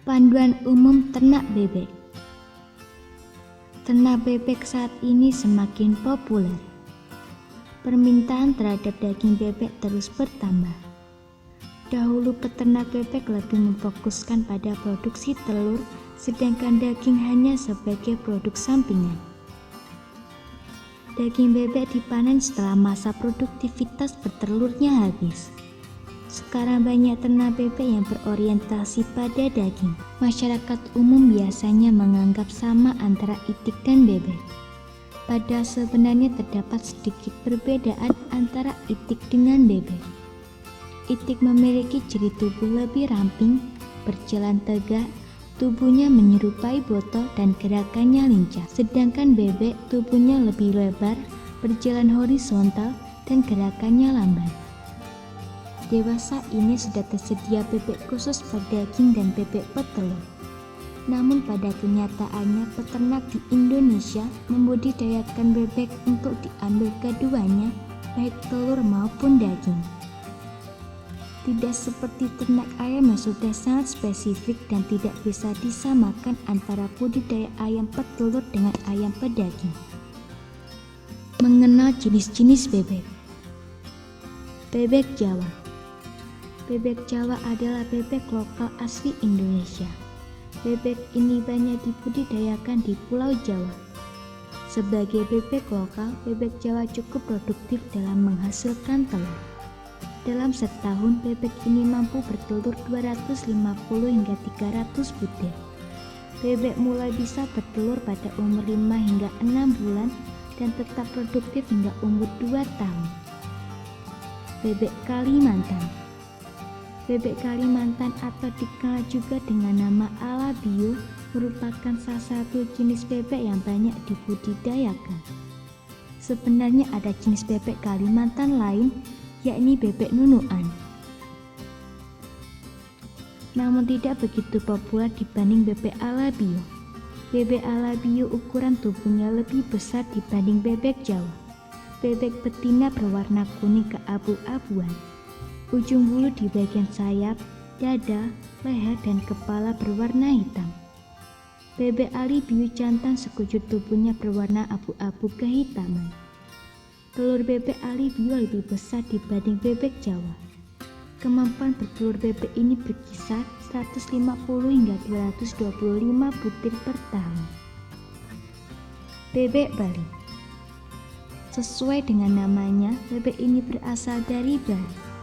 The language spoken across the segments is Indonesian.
Panduan umum ternak bebek. Ternak bebek saat ini semakin populer. Permintaan terhadap daging bebek terus bertambah. Dahulu peternak bebek lebih memfokuskan pada produksi telur, sedangkan daging hanya sebagai produk sampingan. Daging bebek dipanen setelah masa produktivitas bertelurnya habis. Sekarang banyak ternak bebek yang berorientasi pada daging. Masyarakat umum biasanya menganggap sama antara itik dan bebek. Padahal sebenarnya terdapat sedikit perbedaan antara itik dengan bebek. Itik memiliki ciri tubuh lebih ramping, berjalan tegak, tubuhnya menyerupai botol dan gerakannya lincah. Sedangkan bebek tubuhnya lebih lebar, berjalan horizontal dan gerakannya lambat. Dewasa ini sudah tersedia bebek khusus pedaging dan bebek petelur. Namun pada kenyataannya peternak di Indonesia membudidayakan bebek untuk diambil keduanya, baik telur maupun daging. Tidak seperti ternak ayam yang sudah sangat spesifik dan tidak bisa disamakan antara budidaya ayam petelur dengan ayam pedaging. Mengenal jenis-jenis bebek. Bebek Jawa. Bebek Jawa adalah bebek lokal asli Indonesia. Bebek ini banyak dibudidayakan di Pulau Jawa. Sebagai bebek lokal, bebek Jawa cukup produktif dalam menghasilkan telur. Dalam setahun, bebek ini mampu bertelur 250 hingga 300 butir. Bebek mulai bisa bertelur pada umur 5 hingga 6 bulan dan tetap produktif hingga umur 2 tahun. Bebek Kalimantan. Bebek Kalimantan atau dikenal juga dengan nama Alabio merupakan salah satu jenis bebek yang banyak dibudidayakan. Sebenarnya ada jenis bebek Kalimantan lain, yakni bebek nunukan. Namun tidak begitu populer dibanding bebek Alabio. Bebek Alabio ukuran tubuhnya lebih besar dibanding bebek Jawa. Bebek betina berwarna kuning keabu-abuan. Ujung bulu di bagian sayap, dada, leher, dan kepala berwarna hitam. Bebek Alabio jantan sekujur tubuhnya berwarna abu-abu kehitaman. Telur bebek Alabio lebih besar dibanding bebek Jawa. Kemampuan bertelur bebek ini berkisar 150 hingga 225 butir per tahun. Bebek Bali. Sesuai dengan namanya, bebek ini berasal dari Bali.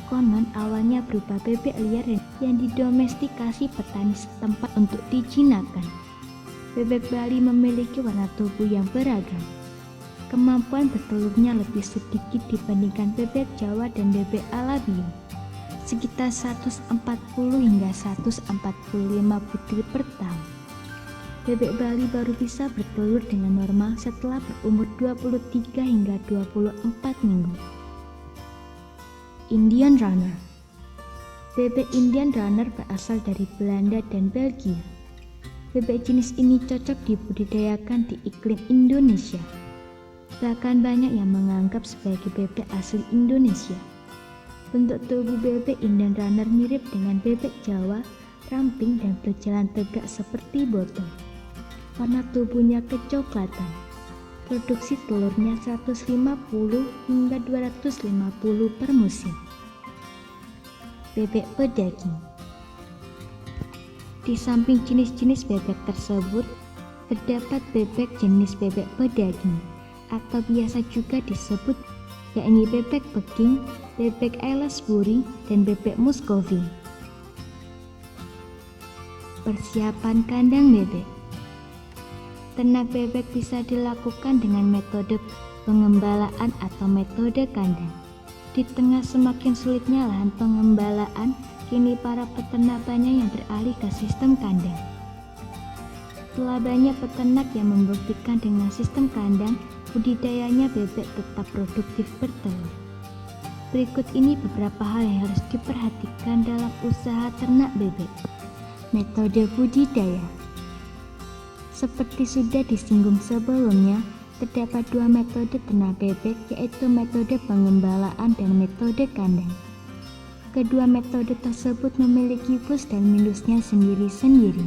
Konon awalnya berupa bebek liar yang didomestikasi petani setempat untuk dijinakkan. Bebek Bali memiliki warna tubuh yang beragam. Kemampuan bertelurnya lebih sedikit dibandingkan bebek Jawa dan bebek Alabio, sekitar 140 hingga 145 butir per tahun. Bebek Bali baru bisa bertelur dengan normal setelah berumur 23 hingga 24 minggu. Indian Runner. Bebek Indian Runner berasal dari Belanda dan Belgia. Bebek jenis ini cocok dibudidayakan di iklim Indonesia. Bahkan banyak yang menganggap sebagai bebek asli Indonesia. Bentuk tubuh bebek Indian Runner mirip dengan bebek Jawa, ramping dan berjalan tegak seperti botol. Warna tubuhnya kecoklatan. Produksi telurnya 150 hingga 250 per musim. Bebek pedaging. Di samping jenis-jenis bebek tersebut, terdapat bebek jenis bebek pedaging atau biasa juga disebut yakni bebek Peking, bebek Aylesbury, dan bebek Muscovy. Persiapan kandang bebek. Ternak bebek bisa dilakukan dengan metode pengembalaan atau metode kandang. Di tengah semakin sulitnya lahan pengembalaan, kini para peternak banyak yang beralih ke sistem kandang. Telah banyak peternak yang membuktikan dengan sistem kandang, budidayanya bebek tetap produktif bertelur. Berikut ini beberapa hal yang harus diperhatikan dalam usaha ternak bebek. Metode budidaya. Seperti sudah disinggung sebelumnya, terdapat dua metode ternak bebek, yaitu metode pengembalaan dan metode kandang. Kedua metode tersebut memiliki plus dan minusnya sendiri-sendiri.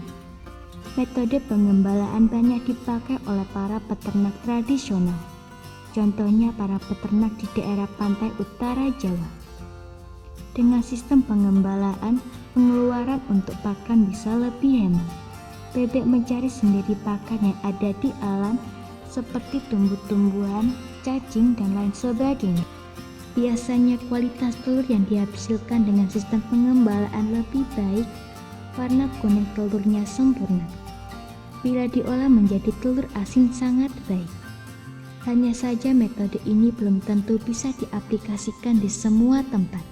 Metode pengembalaan banyak dipakai oleh para peternak tradisional. Contohnya para peternak di daerah pantai utara Jawa. Dengan sistem pengembalaan, pengeluaran untuk pakan bisa lebih hemat. Bebek mencari sendiri pakan yang ada di alam seperti tumbuh-tumbuhan, cacing, dan lain sebagainya. Biasanya kualitas telur yang dihasilkan dengan sistem pengembalaan lebih baik, warna kuning telurnya sempurna. Bila diolah menjadi telur asin sangat baik. Hanya saja metode ini belum tentu bisa diaplikasikan di semua tempat.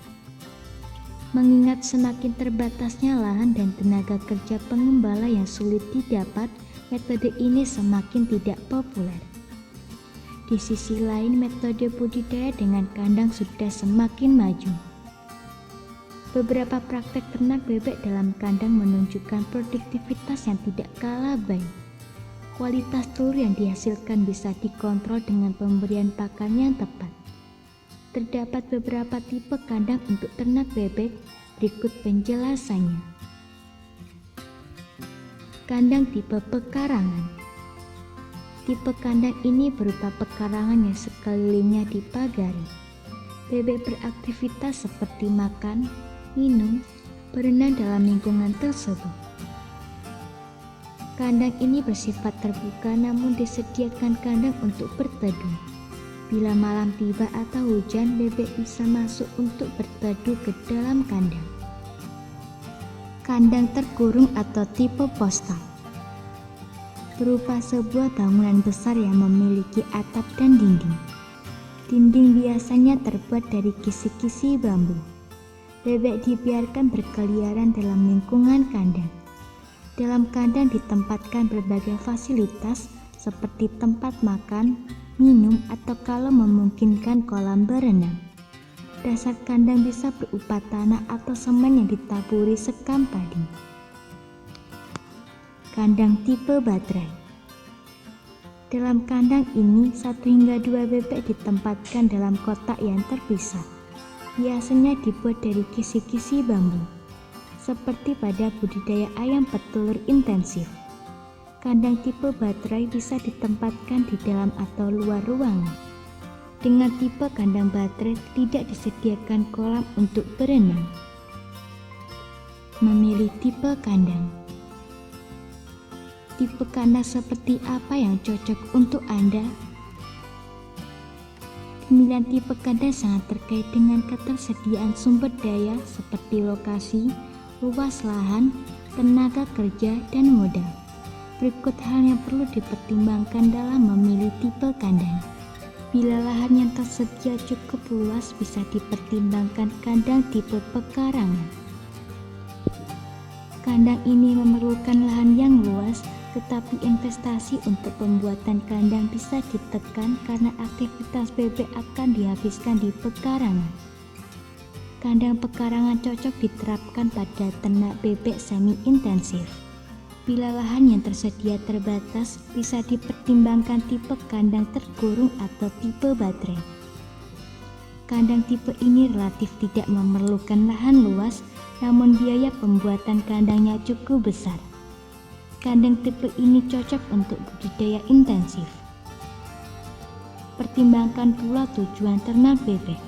Mengingat semakin terbatasnya lahan dan tenaga kerja pengembala yang sulit didapat, metode ini semakin tidak populer. Di sisi lain, metode budidaya dengan kandang sudah semakin maju. Beberapa praktek ternak bebek dalam kandang menunjukkan produktivitas yang tidak kalah baik. Kualitas telur yang dihasilkan bisa dikontrol dengan pemberian pakan yang tepat. Terdapat beberapa tipe kandang untuk ternak bebek, berikut penjelasannya. Kandang tipe pekarangan. Tipe kandang ini berupa pekarangan yang sekelilingnya dipagari. Bebek beraktivitas seperti makan, minum, berenang dalam lingkungan tersebut. Kandang ini bersifat terbuka namun disediakan kandang untuk berteduh. Bila malam tiba atau hujan, bebek bisa masuk untuk berteduh ke dalam kandang. Kandang terkurung atau tipe postal. Berupa sebuah bangunan besar yang memiliki atap dan dinding. Dinding biasanya terbuat dari kisi-kisi bambu. Bebek dibiarkan berkeliaran dalam lingkungan kandang. Dalam kandang ditempatkan berbagai fasilitas seperti tempat makan, minum, atau kalau memungkinkan kolam berenang. Dasar kandang bisa berupa tanah atau semen yang ditaburi sekam padi. Kandang tipe baterai. Dalam kandang ini, 1 hingga 2 bebek ditempatkan dalam kotak yang terpisah. Biasanya dibuat dari kisi-kisi bambu, seperti pada budidaya ayam petelur intensif. Kandang tipe baterai bisa ditempatkan di dalam atau luar ruangan. Dengan tipe kandang baterai tidak disediakan kolam untuk berenang. Memilih tipe kandang. Tipe kandang seperti apa yang cocok untuk Anda? Pemilihan tipe kandang sangat terkait dengan ketersediaan sumber daya seperti lokasi, luas lahan, tenaga kerja, dan modal. Berikut hal yang perlu dipertimbangkan dalam memilih tipe kandang. Bila lahan yang tersedia cukup luas, bisa dipertimbangkan kandang tipe pekarangan. Kandang ini memerlukan lahan yang luas, tetapi investasi untuk pembuatan kandang bisa ditekan karena aktivitas bebek akan dihabiskan di pekarangan. Kandang pekarangan cocok diterapkan pada ternak bebek semi-intensif. Bila lahan yang tersedia terbatas, bisa dipertimbangkan tipe kandang terkurung atau tipe baterai. Kandang tipe ini relatif tidak memerlukan lahan luas, namun biaya pembuatan kandangnya cukup besar. Kandang tipe ini cocok untuk budidaya intensif. Pertimbangkan pula tujuan ternak bebek.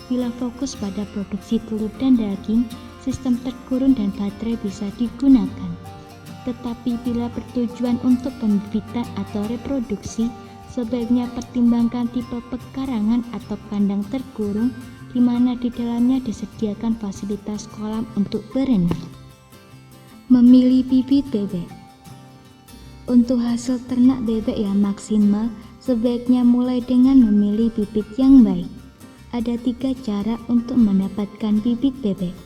Bila fokus pada produksi telur dan daging, sistem terkurung dan baterai bisa digunakan. Tetapi bila bertujuan untuk pembibitan atau reproduksi, sebaiknya pertimbangkan tipe pekarangan atau kandang terkurung, di mana di dalamnya disediakan fasilitas kolam untuk berenang. Memilih bibit bebek. Untuk hasil ternak bebek yang maksimal, sebaiknya mulai dengan memilih bibit yang baik. Ada 3 cara untuk mendapatkan bibit bebek.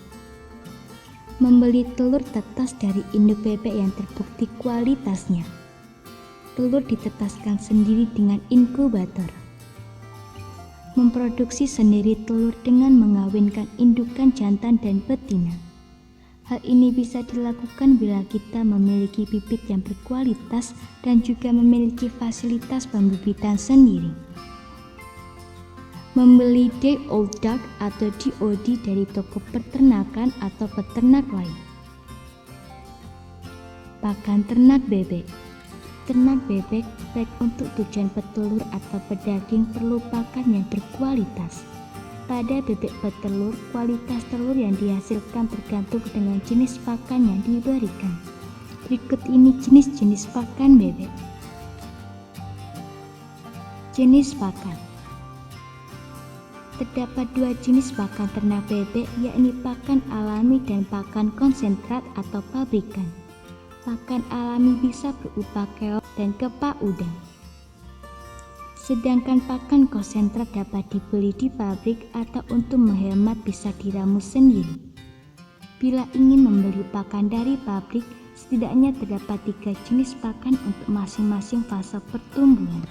Membeli telur tetas dari induk bebek yang terbukti kualitasnya. Telur ditetaskan sendiri dengan inkubator. Memproduksi sendiri telur dengan mengawinkan indukan jantan dan betina. Hal ini bisa dilakukan bila kita memiliki bibit yang berkualitas dan juga memiliki fasilitas pembibitan sendiri. Membeli day old duck atau DOD dari toko peternakan atau peternak lain. Pakan ternak bebek. Ternak bebek baik untuk tujuan petelur atau pedaging perlu pakan yang berkualitas. Pada bebek petelur, kualitas telur yang dihasilkan tergantung dengan jenis pakan yang diberikan. Berikut ini jenis-jenis pakan bebek. Jenis pakan. Terdapat dua jenis pakan ternak bebek, yakni pakan alami dan pakan konsentrat atau pabrikan. Pakan alami bisa berupa keong dan kepak udang. Sedangkan pakan konsentrat dapat dibeli di pabrik atau untuk menghemat bisa diramu sendiri. Bila ingin membeli pakan dari pabrik, setidaknya terdapat 3 jenis pakan untuk masing-masing fase pertumbuhan.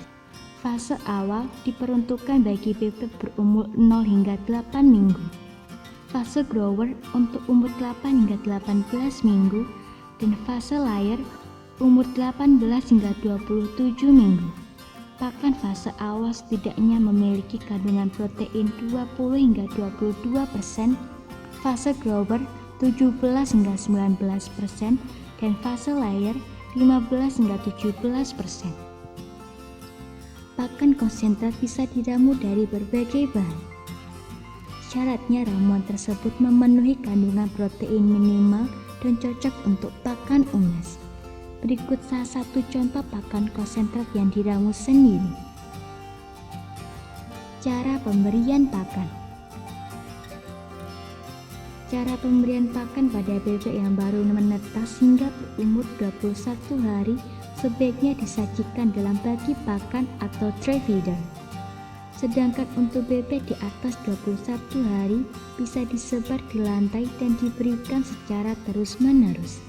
Fase awal diperuntukkan bagi bebek berumur 0 hingga 8 minggu. Fase grower untuk umur 8 hingga 18 minggu. Dan fase layer umur 18 hingga 27 minggu. Pakan fase awal setidaknya memiliki kandungan protein 20 hingga 22%, fase grower 17 hingga 19%, dan fase layer 15 hingga 17%. Pakan konsentrat bisa diramu dari berbagai bahan. Syaratnya ramuan tersebut memenuhi kandungan protein minimal dan cocok untuk pakan unggas. Berikut salah satu contoh pakan konsentrat yang diramu sendiri. Cara pemberian pakan. Cara pemberian pakan pada bebek yang baru menetas hingga berumur 21 hari sebaiknya disajikan dalam bagi pakan atau tray feeder. Sedangkan untuk bebek di atas 21 hari bisa disebar di lantai dan diberikan secara terus-menerus.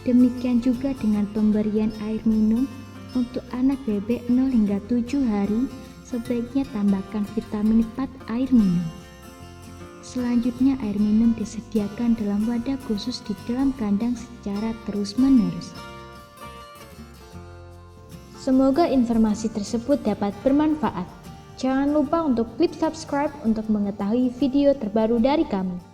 Demikian juga dengan pemberian air minum untuk anak bebek 0 hingga 7 hari sebaiknya tambahkan vitamin 4 air minum. Selanjutnya air minum disediakan dalam wadah khusus di dalam kandang secara terus-menerus. Semoga informasi tersebut dapat bermanfaat. Jangan lupa untuk klik subscribe untuk mengetahui video terbaru dari kami.